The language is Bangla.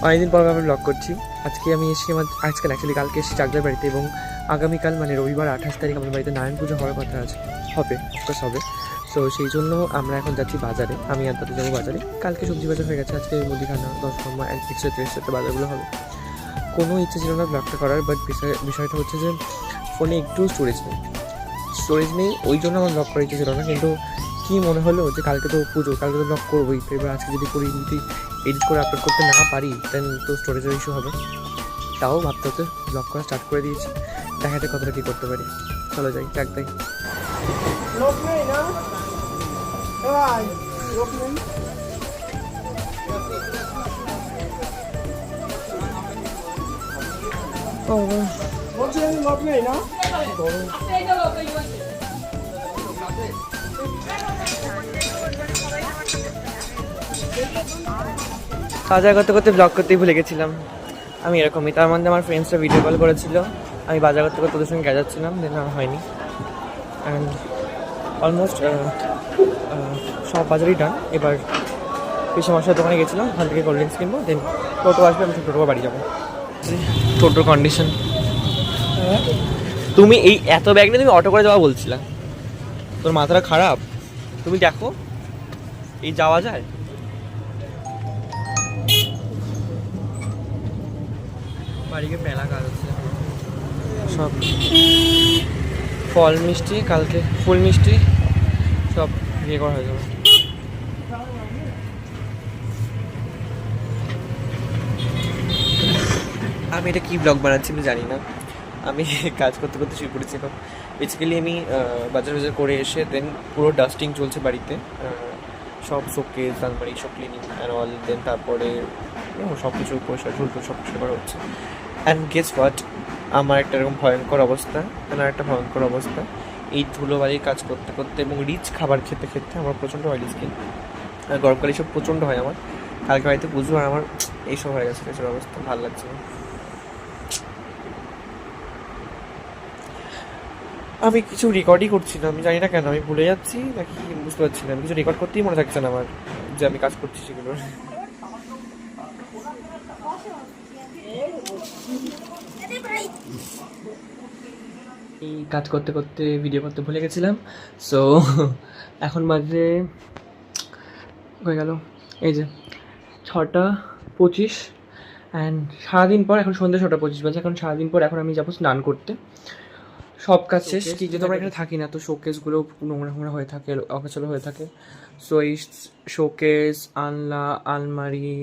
অনেকদিন পর আমি ব্লগ করছি। আজকে আমি এসেছি আজকাল অ্যাকচুয়ালি কালকে এসেছি চাকদার বাড়িতে, এবং আগামীকাল মানে রবিবার 28 তারিখ আমাদের বাড়িতে নারায়ণ পুজো হওয়ার কথা আছে, হবে অফকোর্স হবে। সো সেই জন্য আমরা এখন যাচ্ছি বাজারে, আমি আর দাদু যাবো বাজারে। কালকে সবজি বাজার হয়ে গেছে, আজকে মুদিখানা 10 এক্সট্রা বাজারগুলো হবে। কোনো ইচ্ছে ছিল না ব্লগটা করার, বাট বিষয়টা হচ্ছে যে ফোনে একটু স্টোরেজ নেই, ওই জন্য আমার ব্লগ করার ইচ্ছে ছিল না। কিন্তু কী মনে হলো যে কালকে তো পুজো, কালকে তো ব্লগ করবোই, তো এবার আজকে যদি করি, যদি এডিট করে আপলোড করতে না পারি দেন তো স্টোরেজের ইস্যু হবে। তাও ভাবতে হতে ব্লগ করা স্টার্ট করে দিয়েছি, দেখা যাক কতটা কী করতে পারি। চলো যাই, চাকদাই। লোক নেই না ভাই, লোক নেই। বলছেন লোক নেই না। বাজার করতে করতে ব্লগ করতেই ভুলে গেছিলাম। আমি এরকমই, তার মধ্যে আমার ফ্রেন্ডসরা ভিডিও কল করেছিল, আমি বাজার করতে করতে ওদের সঙ্গে গেজাচ্ছিলাম, দেন আর হয়নি। অ্যান্ড অলমোস্ট সব বাজারই ডান। এবার পিসে মশার দোকানে গেছিলাম, ওখান থেকে কোল্ড ড্রিঙ্কস কিনবো, দেন টোটো আসবে, আমি টোটো বাড়ি যাবো। টোটোর কন্ডিশন, তুমি এই এত ব্যাগ নিয়ে তুমি অটো করে যাওয়া বলছিলা? তোর মাথাটা খারাপ? তুমি দেখো এই যাওয়া যায়? বাড়িকে মেলা কাজ হচ্ছে, সব ফল মিষ্টি, কালকে ফুল মিষ্টি সব ইয়ে করা হয়ে যাবে। আমি এটা কী ব্লগ বানাচ্ছি আমি জানি না। আমি কাজ করতে করতে শুরু করেছি এখন। বেসিক্যালি আমি বাজার করে এসে দেন পুরো ডাস্টিং চলছে বাড়িতে, সব শোকেস আলমারি সব ক্লিনিং অ্যান্ড অল, দেন তারপরে সব কিছু পরিষ্কার ঝুলটুল সব কিছু করা হচ্ছে। অ্যান্ড গেস হোয়াট, আমার একটা এরকম ভয়ঙ্কর অবস্থা, আর একটা ভয়ঙ্কর অবস্থা, এই ধুলোবালির কাজ করতে করতে এবং রিচ খাবার খেতে খেতে আমার প্রচণ্ড অয়েলি স্কিন, আর গরমকালে সব প্রচণ্ড হয় আমার। কালকে বাড়িতে পুজো আর আমার এইসব হয়ে গেছে, ফেসের অবস্থা ভালো লাগছে না। আমি কিছু রেকর্ডই করছি না, আমি জানি না কেন, আমি ভুলে যাচ্ছি নাকি বুঝতে পারছি না। আমি কিছু রেকর্ড করতেই মনে থাকছে না আমার, যে আমি কাজ করছি সেগুলো। এই কাজ করতে করতে ভিডিও করতে ভুলে গেছিলাম। সো এখন বাজে হয়ে গেল এই যে 6:25, অ্যান্ড সারাদিন পর এখন সন্ধ্যে 6:25 বাজে, এখন সারাদিন পর এখন আমি যাবো স্নান করতে। সব কাজ শেষ, কি যেহেতু আমরা এখানে থাকি না, তো শোকেসগুলো নোংরা নোংরা হয়ে থাকে, অকেচলো হয়ে থাকে। সো এই শোকেস, আলনা, আলমারি,